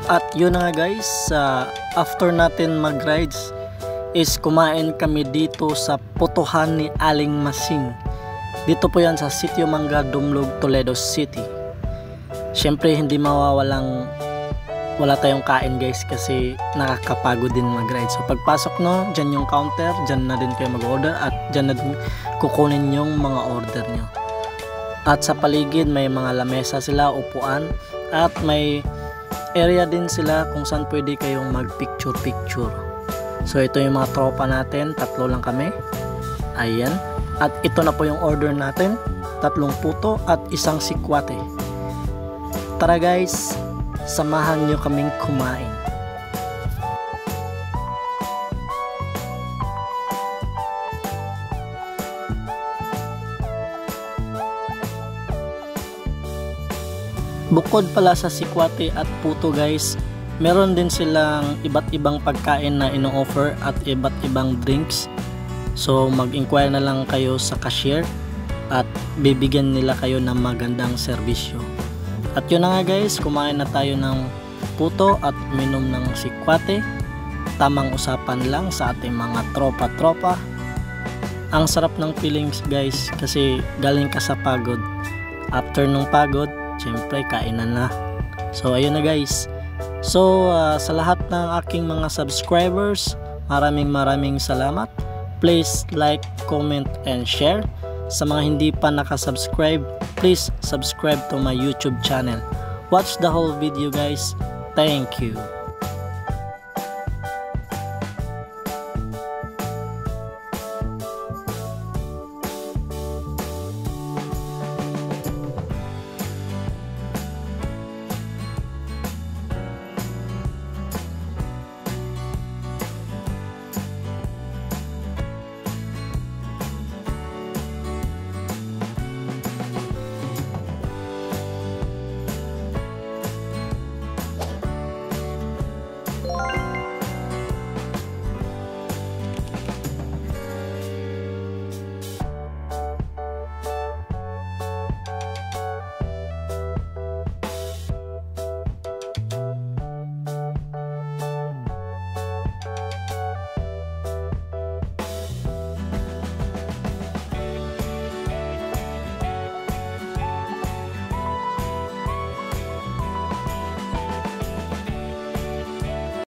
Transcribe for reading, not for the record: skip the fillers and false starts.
At yun na nga guys, after natin mag-rides is kumain kami dito sa Putuhan ni Aling Masing. Dito po yan sa Sitio Mangga, Dumlog, Toledo City. Syempre hindi wala tayong kain guys kasi nakakapagod din mag-ride. So pagpasok no, dyan yung counter, dyan na din kayo mag-order at dyan na din kukunin yung mga order nyo. At sa paligid may mga lamesa sila, upuan, at may area din sila kung saan pwede kayong mag picture. So ito yung mga tropa natin, 3 lang kami. Ayan. At ito na po yung order natin, 3 puto at 1 sikwate. Tara guys, samahan nyo kaming kumain. Bukod pala sa sikwate at puto guys, meron din silang iba't ibang pagkain na ino-offer at iba't ibang drinks. So mag-inquire na lang kayo sa cashier at bibigyan nila kayo ng magandang serbisyo. At yun na nga guys, kumain na tayo ng puto at minom ng sikwate. Tamang usapan lang sa ating mga tropa-tropa. Ang sarap ng feelings guys kasi galing ka sa pagod. After nung pagod, syempre kainan na. So ayun na guys. So sa lahat ng aking mga subscribers, maraming salamat. Please like, comment and share. Sa mga hindi pa nakasubscribe, please subscribe to my YouTube channel. Watch the whole video guys. Thank you.